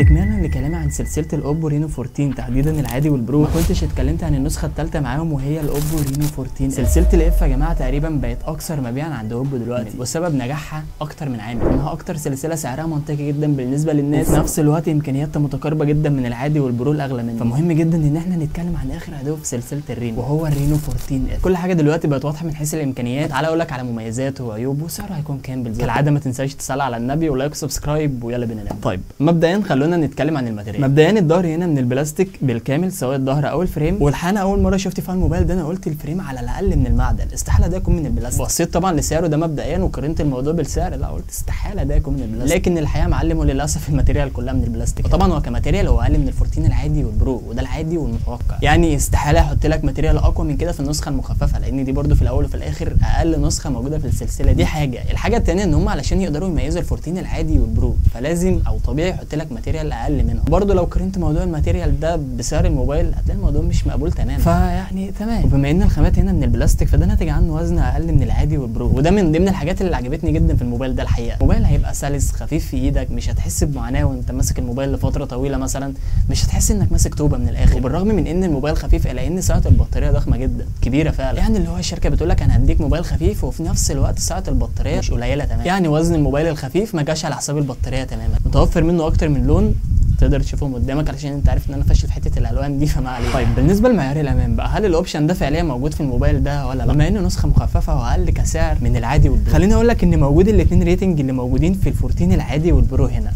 استكمالا لكلامي عن سلسله الاوبو رينو 14 تحديدا العادي والبرو، ما كنتش اتكلمت عن النسخه الثالثه معاهم وهي الاوبو رينو 14. سلسله الاف يا جماعه تقريبا بقت اكثر مبيعا عند اوبو دلوقتي، والسبب نجاحها اكتر من عامل، انها اكتر سلسله سعرها منطقي جدا بالنسبه للناس، وفي نفس الوقت امكانياتها متقاربه جدا من العادي والبرو الاغلى منه. فمهم جدا ان احنا نتكلم عن اخر عدو في سلسله الرينو وهو الرينو 14 اف. كل حاجه دلوقتي بقت واضحه من حيث الامكانيات. تعالى اقول لك على مميزاته وعيوبه وسعره هيكون كام بالظبط. كالعاده ما تنساش تصلي على النبي ولايك وسبسكرايب ويلا بينا نبدا. طيب مبدئيا خلونا نتكلم عن الماتيريال. مبدئيا الظهر هنا من البلاستيك بالكامل سواء الظهر او الفريم، والحقيقه اول مره شفت فيها الموبايل ده انا قلت الفريم على الاقل من المعدن، استحاله ده يكون من البلاستيك. بصيت طبعا لسعره ده مبدئيا وقارنت الموضوع بالسعر، لا قلت استحاله ده يكون من البلاستيك، لكن الحقيقه معلم وللاسف الماتيريال كلها من البلاستيك. وطبعا هو كماتيريال هو اقل من ال14 العادي والبرو، وده العادي والمتوقع، يعني استحاله احط لك ماتيريال اقوى من كده في النسخه المخففه، لان دي برده في الاول وفي الاخر اقل نسخه موجوده في السلسله دي. الحاجه الثانيه ان هم علشان يقدروا يميزوا ال14 العادي والبرو فلازم او طبيعي يحط لك ماتيريال اقل منه. برده لو قارنت موضوع الماتيريال ده بسعر الموبايل هتلاقي الموضوع مش مقبول تماما، فيعني تمام. وبما ان الخامات هنا من البلاستيك فده ناتج عنه وزن اقل من العادي والبرو، وده من ضمن الحاجات اللي عجبتني جدا في الموبايل ده. الحقيقه الموبايل هيبقى سلس خفيف في ايدك، مش هتحس بمعاناه وانت ماسك الموبايل لفتره طويله مثلا، مش هتحس انك ماسك توبه من الاخر. وبالرغم من ان الموبايل خفيف الا ان سعه البطاريه ضخمه جدا كبيره فعلا، يعني اللي هو الشركه بتقول لك انا هديك موبايل خفيف وفي نفس الوقت سعه البطاريه مش قليله تماما، يعني وزن الموبايل الخفيف ما جاش على حساب البطاريه تماما. متوفر منه اكتر من لون تقدر تشوفهم قدامك علشان انت عارف ان انا فاشل في حته الالوان دي فما عليك. طيب بالنسبه لمعيار الامان بقى، هل الاوبشن ده فعليا موجود في الموبايل ده ولا لا؟ بما انه نسخه مخففه واقل كسعر من العادي والبرو، خليني اقول لك ان موجود الاثنين ريتنج اللي موجودين في ال14 العادي والبرو هنا،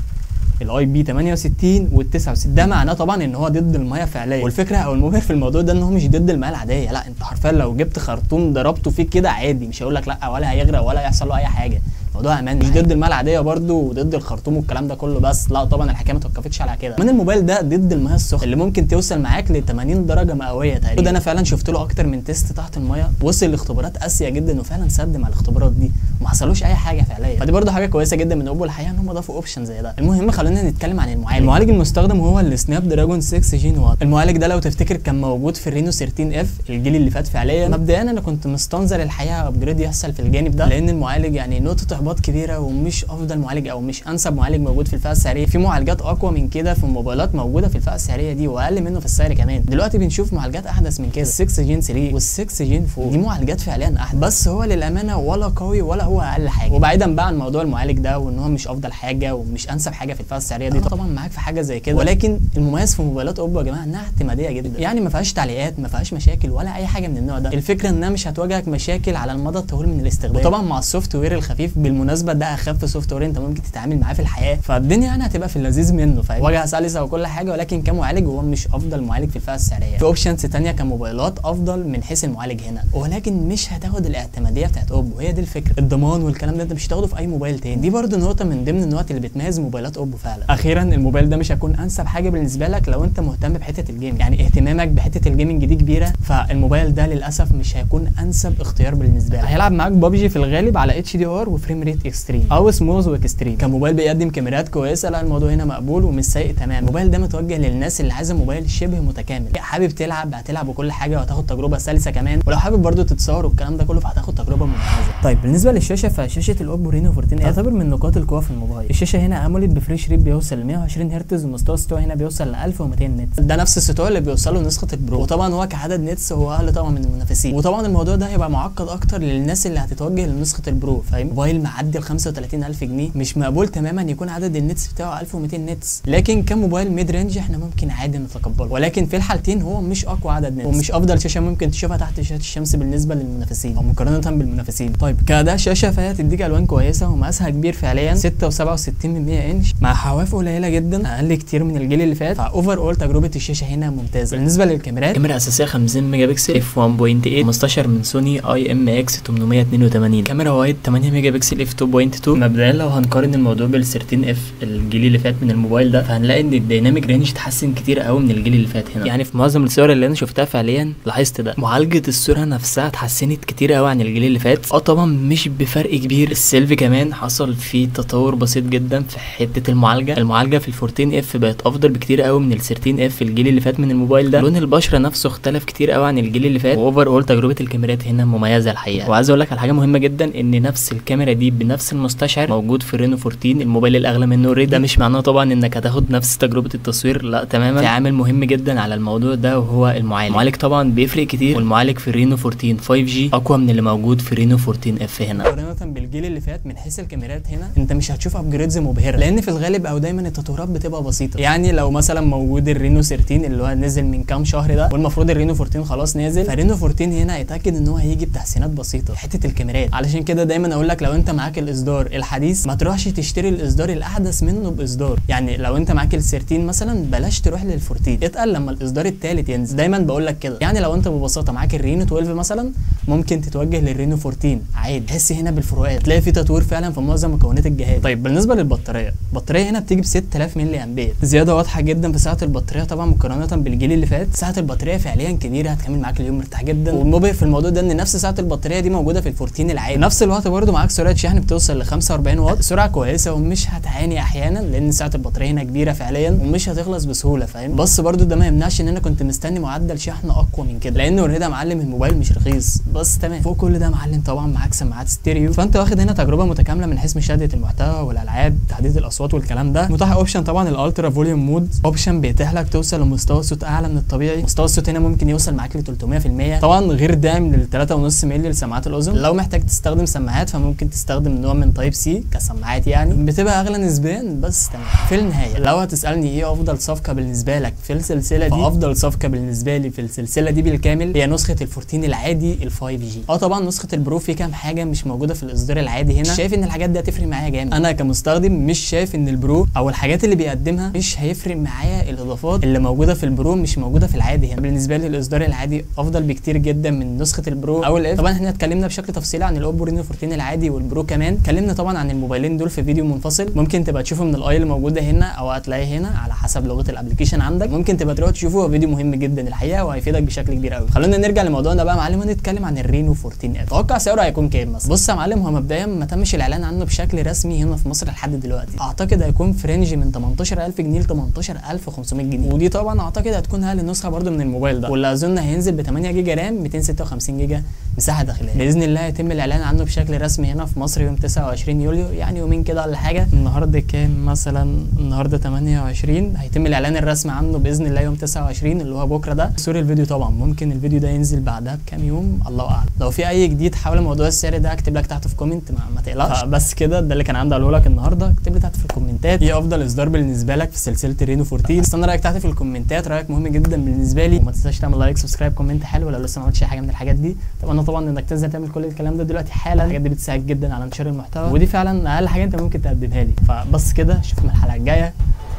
الاي بي 68 وال69. ده معناه طبعا ان هو ضد الميه فعليا، والفكره او المبهر في الموضوع ده ان هو مش ضد الميه العاديه، لا انت حرفيا لو جبت خرطوم ضربته فيه كده عادي مش هقول لك لا ولا هيغرق ولا يحصل له اي حاجه، موضوع امان. مش ضد الميه العاديه برده وضد الخرطوم والكلام ده كله، بس لا طبعا الحكايه ما توقفتش على كده. من الموبايل ده ضد الميه السخنه اللي ممكن توصل معاك ل 80 درجه مئويه تقريبا، وده انا فعلا شفت له اكتر من تيست تحت الميه، وصل لاختبارات قاسيه جدا وفعلا سد مع الاختبارات دي وما حصلوش اي حاجه فعليا. فدي برده حاجه كويسه جدا من اوبو الحقيقه ان هم ضافوا اوبشن زي ده. المهم خلينا نتكلم عن المعالج المستخدم هو السناب دراجون 6 جين وات. المعالج ده لو تفتكر كان موجود في الرينو 13 اف الجيل اللي فات فعليا. مبدئيا انا كنت مستنظر الحقيقه ابجريد يحصل في الجانب ده، لان المعالج يعني نقطه احباط كبيره ومش افضل معالج او مش انسب معالج موجود في الفئه السعريه. في معالجات اقوى من كده في الموبايلات موجوده في الفئه السعريه دي واقل منه في السعر كمان. دلوقتي بنشوف معالجات احدث من كده، 6 جين 3 وال6 جين 4، دي معالجات فعليا احدث، بس هو للامانه ولا قوي ولا هو اقل حاجه. وبعيدا بقى عن موضوع المعالج ده وان هو مش افضل حاجه ومش انسب حاجه في الفئه السعريه دي، طبعا معاك في حاجه زي كده، ولكن المميز في موبايلات اوبو يا جماعه انها اعتماديه جدا، يعني ما فيهاش تعليقات، ما فيهاش مشاكل ولا اي حاجه من النوع ده. الفكره انها مش هتواجهك مشاكل على المدى الطويل من الاستخدام، وطبعا مع السوفت وير الخفيف بالمناسبه ده اخف سوفت وير انت ممكن تتعامل معاه في الحياه، فالدنيا يعني هتبقى في اللذيذ منه، فاهم؟ واجهه سلسه وكل حاجه، ولكن كمعالج هو مش افضل معالج في الفئه السعريه. في اوبشنز ثانيه كموبايلات افضل من حيث المعالج هنا، ولكن مش هتاخد الاعتماديه بتاعت اوبو، هي دي الفكره. الضمان والكلام ده انت مش هتاخده في اي موبايل تاني، دي برده نقطه من ضمن النقط اللي بتميز موبايلات اوبو فعلا. اخيرا الموبايل ده مش هيكون انسب حاجه بالنسبه لك لو انت مهتم بحته الجيم، يعني اهتمامك بحته الجيمنج دي كبيره، فالموبايل ده للاسف مش هيكون انسب اختيار بالنسبه لك. هيلعب معاك ببجي في الغالب على اتش دي ار وفريم ريت اكستريم او سموث واكستريم. كموبايل بيقدم كاميرات كويسه، لا الموضوع هنا مقبول ومش سيء تماما. الموبايل ده متوجه للناس اللي عايزه موبايل شبه متكامل، حابب تلعب هتلعب وكل حاجه وهتاخد تجربه سلسه كمان، ولو حابب برده تتصور والكلام ده كله فهتاخد تجربه مميزه. طيب بالنسبه للشاشه فشاشه الاوبو رينو 14 تعتبر من نقاط القوه في الموبايل. الشاشه هنا اموليد بفريش ريت بيوصل ل 120 هرتز، ومستوى السطوع هنا بيوصل ل 1200 نتس، ده نفس السطوع اللي بيوصله نسخه البرو، وطبعا هو كعدد نتس هو اقل طبعا من المنافسين، وطبعا الموضوع ده هيبقى معقد اكتر للناس اللي هتتوجه لنسخه البرو، فاهم؟ موبايل معدي ال 35000 جنيه مش مقبول تماما يكون عدد النتس بتاعه 1200 نتس، لكن كموبايل ميد رينج احنا ممكن عادي نتقبله، ولكن في الحالتين هو مش اقوى عدد نتس ومش افضل شاشه ممكن تشوفها تحت شاشه الشمس بالنسبه للمنافسين او مقارنه بالمنافسين. طيب كده شاشه فهي تديك الوان كويسه ومقاسها كبير فعليا 6.67 انش مع حواف قليله جدا اقل كتير من الجيل اللي فات، فاوفر اول تجربه الشاشه هنا ممتازه. بالنسبه للكاميرات، كاميرا اساسيه 50 ميجا بكسل اف 1.8 15 من سوني اي ام اكس 882، كاميرا وايد 8 ميجا بكسل اف 2.2. مبدئيا لو هنقارن الموضوع بال 13 اف الجيل اللي فات من الموبايل ده فهنلاقي ان الديناميك رينج اتحسن كتير قوي من الجيل اللي فات هنا، يعني في معظم الصور اللي انا شفتها فعليا لاحظت ده. معالجه الصوره نفسها اتحسنت كتير قوي عن الجيل اللي فات، طبعا مش بفرق كبير. السيلفي كمان حصل فيه تطور بسيط جدا في حته المعالجه في ال 14 اف بقت افضل بكتير قوي من ال 13 اف الجيل اللي فات من الموبايل ده. لون البشره نفسه اختلف كتير قوي عن الجيل اللي فات. واوفر اول تجربه الكاميرات هنا مميزه الحقيقه. وعايز اقول لك على حاجه مهمه جدا، ان نفس الكاميرا دي بنفس المستشعر موجود في الرينو 14 الموبايل الاغلى منه اوريدي. ده مش معناه طبعا انك هتاخد نفس تجربه التصوير، لا تماما. في عامل مهم جدا على الموضوع ده وهو المعالج طبعا بيفرق كتير. والمعالج في الرينو 14 5G اقوى من اللي موجود في رينو 14 اف هنا. مقارنه بالجيل اللي فات من حيث الكاميرات هنا انت مش هتشوف ابجريدز مبهره، لان في الغالب او دايما التطورات بتبقى بسيطه. يعني لو مثلا موجود الرينو 13 اللي هو نزل من كام شهر ده، والمفروض الرينو 14 خلاص نازل، فرينو 14 هنا هيتاكد ان هو هيجي بتحسينات بسيطه حته الكاميرات. علشان كده دايما اقول لك لو انت معاك الاصدار الحديث ما تروحش تشتري الاصدار الاحدث منه باصدار. يعني لو انت معاك ال 13 مثلا بلاش تروح لل 14، اتقل لما الاصدار الثالث ينزل. دايما بقول لك كده. يعني لو انت ببساطه معاك الرينو 12 مثلا ممكن تتوجه للرينو 14 عادي. تحس هنا بالفروقات، تلاقي في تطوير فعلا في معظم مكونات الجهاز. طيب بالنسبه للبطاريه، البطاريه هنا بتيجي ب 6000 ملي امبير، زياده واضحه جدا في سعه البطاريه طبعا مقارنه بالجيل اللي فات. سعه البطاريه فعليا كبيره، هتكمل معاك اليوم مرتاح جدا. والمبهر في الموضوع ده ان نفس سعه البطاريه دي موجوده في ال 14 العادي. نفس الوقت برده معاك سرعه شحن بتوصل ل 45 واط، سرعه كويسه ومش هتعاني احيانا لان سعه البطاريه هنا كبيره فعليا ومش هتخلص بسهوله، فاهم؟ بس برده ده ما يمنعش ان انا كنت مستني معدل شحن اقوى من كده، لان اوريدي يا معلم الموبايل مش رخيص. بس تمام. فوق كل ده يا معلم طبعا معاك سماعات ستيريو، فانت واخد هنا تجربه متكامله من حيث مشاهده المحتوى والالعاب، تحديد الاصوات والكلام ده. متاح اوبشن طبعا الالترا فوليوم مود، اوبشن بيتيح لك توصل لمستوى صوت اعلى من الطبيعي. مستوى الصوت هنا ممكن يوصل معاك ل 300%، طبعا غير داعم لل 3.5 مللي لسماعات الاذن. لو محتاج تستخدم سماعات فممكن تستخدم نوع من تايب سي كسماعات، يعني بتبقى اغلى نسبيا. بس تمام. في النهايه لو هتسالني ايه افضل صفقه بالنسبه لك في السلسله دي، فافضل صفقه بالنسبه لي في السلسله دي بالكامل هي نسخه ال 14 العادي ال 5G. طبعا نسخه البرو في كام حاجه مش موجوده في الاصدار العادي هنا، شايف ان الحاجات دي هتفرق معايا جامد. انا كمستخدم مش شايف ان البرو او الحاجات اللي بيقدمها مش هيفرق معايا. الاضافات اللي موجوده في البرو مش موجوده في العادي هنا. بالنسبه لي الاصدار العادي افضل بكتير جدا من نسخه البرو او الاف. طبعا احنا اتكلمنا بشكل تفصيلي عن الاوبو رينو 14 العادي والبرو كمان، اتكلمنا طبعا عن الموبايلين دول في فيديو منفصل، ممكن تبقى تشوفه من الاي اللي موجوده هنا او هتلاقيه هنا على حسب لغه الابلكيشن عندك. ممكن تبقى تروح تشوفه، هو فيديو مهم جدا الحقيقه وهيفيدك بشكل كبير قوي. خلونا نرجع لموضوعنا بقى يا معلم ونتكلم عن الرينو 14 اف. توقع سعره هيكون كام مثلا؟ بص يا معلم، هو مبدئيا ما تمش الاعلان عنه بشكل رسمي هنا في مصر لحد دلوقتي. اعتقد هيكون في رينج من 18000 جنيه ل 18500 جنيه، ودي طبعا اعتقد هتكون اقل نسخه برده من الموبايل ده، واللي اظن هينزل ب 8 جيجا رام 256 جيجا مساحه داخليه. باذن الله هيتم الاعلان عنه بشكل رسمي هنا في مصر يوم 29 يوليو، يعني يومين كده ولا حاجه. النهارده كام مثلا؟ النهارده 28. هيتم الاعلان الرسمي عنه باذن الله يوم 29 اللي هو بكره ده. سوري الفيديو طبعا ممكن الفيديو ده ينزل بعدها بكام يوم الله اعلم. لو في اي جديد حول موضوع السعر ده اكتب لك تحت في كومنت، ما تقلقش. بس كده ده اللي كان عندي اقوله لك النهارده. اكتب لي تحت في الكومنتات ايه افضل اصدار بالنسبه لك في سلسله الرينو 14. استنى رايك تحت في الكومنتات، رايك مهم جدا بالنسبه لي. وما تنساش تعمل لايك سبسكرايب كومنت حلو لو لسه ما عملتش اي حاجه من الحاجات دي. اتمنى طبعا انك تنزل تعمل كل الكلام ده دلوقتي حالا، الحاجات دي بتساعد جدا على انتشار المحتوى، ودي فعلا اقل حاجه انت ممكن تقدمها لي. فبس كده اشوفكم الحلقه الجايه،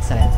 سلام.